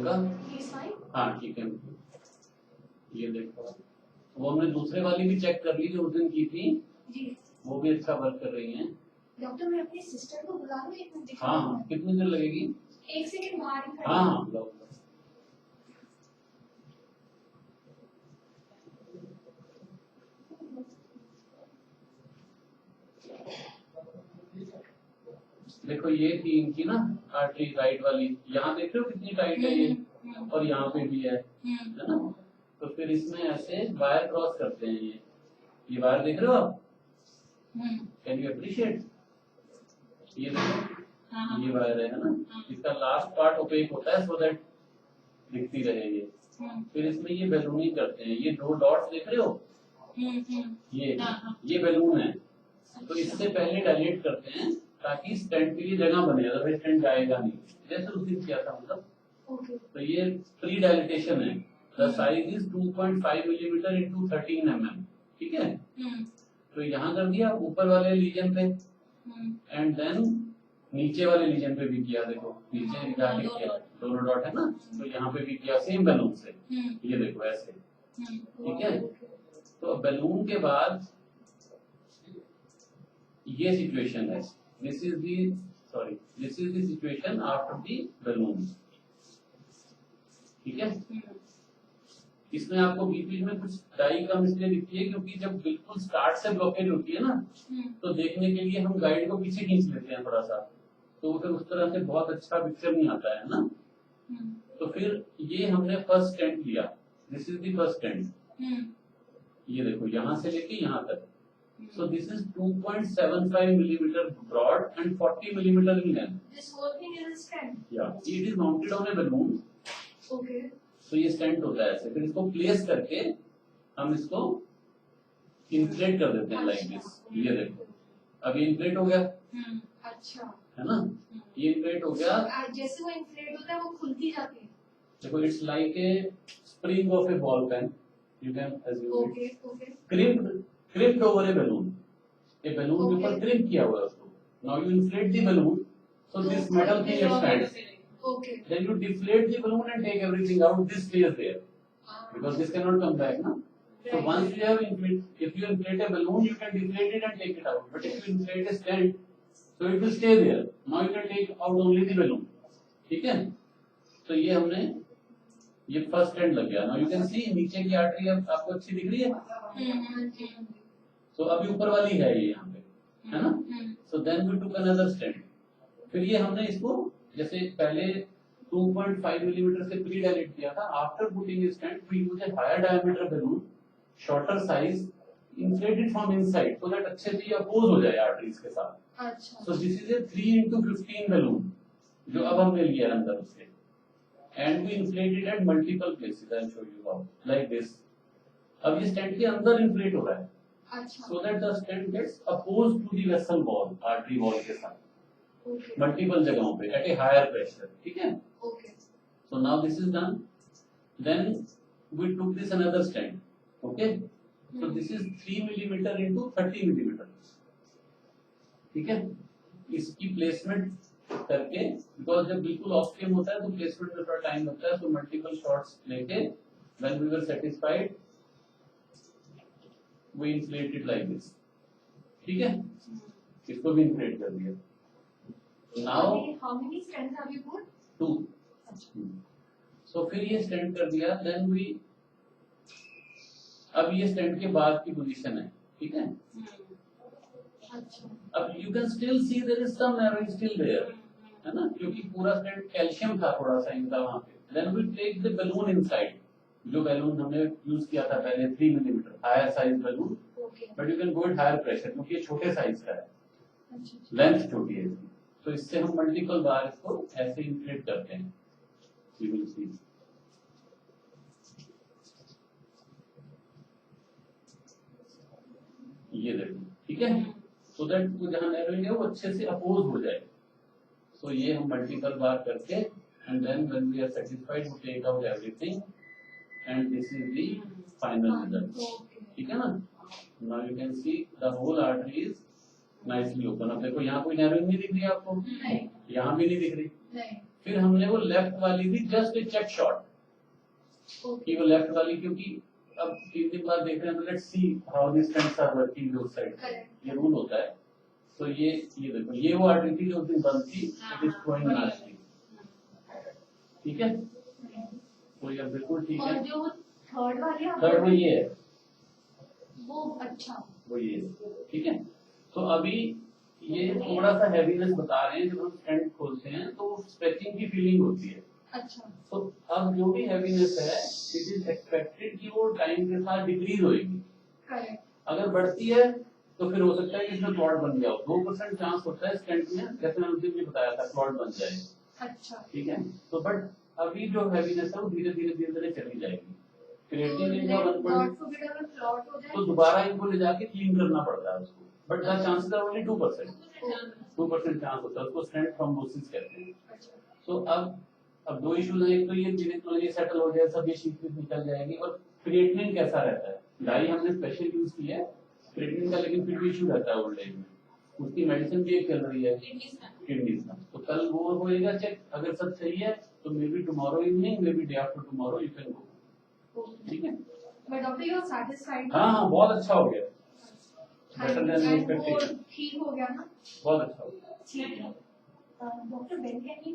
होगा। हाँ ठीक है, ये देखो वो हमने दूसरे वाली भी चेक कर ली जो उस दिन की थी जी। वो भी अच्छा वर्क कर रही हैं। डॉक्टर मैं अपनी सिस्टर को बुला लूं एक मिनट? हाँ कितनी देर लगेगी? 1 सेकंड बाहर ही खड़ी। हाँ बुलाओ। देखो ये थी इनकी ना आर्टरी राइट वाली, यहाँ देख रहे हो कितनी टाइट है ये, और यहाँ पे भी है ना। तो फिर इसमें ऐसे वायर क्रॉस करते हैं ये वायर देख रहे हो आप? Can you appreciate? ये देखो ये वायर है ना, इसका लास्ट पार्ट ओपेक होता है सो दैट दिखती रहे ये। फिर इसमें ये बैलूनिंग करते हैं, ये 2 डॉट्स देख रहे हो ये बैलून है, तो इससे पहले डायलेट करते हैं ताकि स्टेंट के लिए जगह बने, अदरवाइज स्टेंट जाएगा नहीं, जैसे उस दिन किया था मतलब। तो ये प्री डायलिटेशन है। The size is 2.5 millimetre into 13 mm, ठीक है। तो यहाँ कर दिया ऊपर वाले लीजन पे, एंड देन नीचे वाले लीजन पे भी किया, देखो नीचे जाके किया, दोनों डॉट है ना, तो यहाँ पे भी किया सेम बैलून से, ये देखो ऐसे, ठीक है। तो बैलून के बाद ये सिचुएशन है, this is the situation after the balloon, ठीक है। इसमें आपको बीच में कुछ डाई कम इसलिए दिखती है क्योंकि जब बिल्कुल स्टार्ट से ब्लॉकेज होती है ना, तो देखने के लिए हम गाइड को पीछे खींच लेते हैं थोड़ा सा, तो फिर उस तरह से बहुत अच्छा पिक्चर नहीं आता है ना। तो फिर ये हमने फर्स्ट स्टेंट लिया, this is the first stent, ये देखो यहाँ से लेके यहाँ तक। So this is 2.75 millimeter broad and 40 millimeter in length. This whole thing is a stent. Yeah, it is mounted on a balloon. Okay. So ये stent होता है ऐसे, फिर इसको प्लेस करके हम इसको इन्फ्लेट कर देते हैं लाइक दिस, ये देखो अब ये इन्फ्लेट हो गया। अच्छा है ना, ये इन्फ्लेट हो गया। जैसे वो इन्फ्लेट होता है वो खुलती जाती है। देखो it's like a spring of a ball pen, you can assume it. Crimped over a balloon, a balloon के ऊपर क्रिप किया हुआ है उसको। Now you inflate the balloon, so this metal thing expands. Okay. Then you deflate the balloon and take everything out. This stays there because this cannot come back, no? So once you have if you inflate a balloon, you can deflate it and take it out. But if you inflate a stent, so it will stay there. Now you can take out only the balloon. ठीक है? तो ये हमने ये first stent लग गया। Now you can see नीचे की आर्टरी आपको अच्छी दिख रही है? तो अभी ऊपर वाली है ये यहाँ पे, है ना? So then we took another stent. फिर ये हमने इसको जैसे पहले 2.5 मिलीमीटर से प्री डायलेट किया था, after putting stent we use a higher diameter balloon, shorter size, inflated from inside so that अच्छे से अपोज हो जाए आर्टरीज के साथ। अच्छा। So this is a 3x15 balloon जो अब हमने लिया अंदर उसके, and we inflated at multiple places, I will show you how, like this. अब ये स्टेंट के अंदर इन्फ्लेट हो रहा है, अच्छा, so that the stent gets appose to the vessel wall, artery wall के साथ, मल्टीपल जगहों पे एट ए हायर प्रेशर, ठीक है। Okay, so now this is done, then we took this another stent, okay, so this is 3 millimetre into 30 millimetre, ठीक है। इसकी placement करके, बिकॉज जब बिल्कुल ऑफ फ्लेम होता है तो प्लेसमेंट में थोड़ा टाइम लगता है, तो मल्टीपल शॉट्स लेके when we were satisfied we inflate it like this, ठीक है। इसको भी इन्फ्लेट कर दिया। Now, how many stents have you put? 2. So फिर ये स्टेंट कर दिया, then we, अब ये स्टेंट के बाद की पोजीशन है, ठीक है। अच्छा, अब you can still see there is some narrowing still there, है ना, क्योंकि पूरा स्टेंट कैल्शियम था थोड़ा सा इनका वहाँ पे। Then we take the balloon inside, जो बैलून हमने यूज किया था पहले 3 millimetre higher size balloon, but you can go it higher pressure क्योंकि ये छोटे साइज का है, लेंथ छोटी है इसकी। तो इससे हम मल्टीपल बार इसको ऐसे इन्फ्लेट करते हैं, यू विल सी। ये देखो, ठीक है, सो दैट वो जहां नैरोइंग है वो अच्छे से अपोज हो जाए। सो ये हम मल्टीपल बार करके, and then when we are satisfied we take out everything, and this is the final result, ठीक है ना। Now you can see the whole artery is nicely open. अब देखो यहाँ कोई नैरोइंग नहीं दिख रही आपको, नहीं, यहाँ भी नहीं दिख रही, नहीं। फिर हमने वो लेफ्ट वाली भी जस्ट ए चेक शॉट कि वो लेफ्ट वाली, क्योंकि अब 3 दिन बाद देख रहे हैं, let's see how this stents are working those side, ये रूल होता है। तो ये देखो, ये वो आर्टरी थी जो उस दिन बंद थी, इट इज फ्लोइंग नाइसली, ठीक है, तो ये बिल्कुल ठीक है। और जो थर्ड वाली है, थर्ड वो ये है, वो अच्छा, वो ये है, ठीक है। तो अभी ये थोड़ा सा हैवीनेस बता रहे हैं, जब हम स्टेंट खोलते हैं तो स्ट्रेचिंग की फीलिंग होती है। अच्छा, तो अब जो भी हैवीनेस है, इट इज एक्सपेक्टेड कि वो टाइम के साथ डिक्रीज होगी। करेक्ट, अगर बढ़ती है तो फिर हो सकता है कि इसमें क्लॉट बन गया हो। 2% चांस होता है स्टेंट में, जैसे मैंने उस दिन भी बताया था, क्लॉट बन जाए, अच्छा, ठीक है। तो बट अभी जो हैवीनेस है वो धीरे धीरे चली जाएगी। क्रिएटिन इनका 1 गॉड फॉरबिड अगर क्लॉट हो तो जाए दोबारा इनको ले जाके क्लीन करना पड़ता है उसको, but the chances are only 2%। 2% chance होता है, उसको स्टेंट थ्रोम्बोसिस कहते हैं। अच्छा, तो अब 2 इश्यूज हैं, एक तो ये सेटल हो जाए, सब ये शीट निकल जाएगी। और क्रिएटिनिन कैसा रहता है, डाई हमने स्पेशल यूज किया है क्रिएटिनिन का, लेकिन फिर भी इशू रहता है ओल्ड एज में। उसकी मेडिसिन भी एक चल रही है, किडनीज का। तो कल वो होएगा चेक, अगर सब सही है तो may be tomorrow evening, may be day after tomorrow you can go, ठीक है। But doctor you are satisfied? हाँ, बहुत अच्छा हो गया, बेटर देन वो एक्सपेक्टेशन, ठीक हो गया ना? बहुत अच्छा हो गया। ठीक है डॉक्टर, व्हेन कैन ही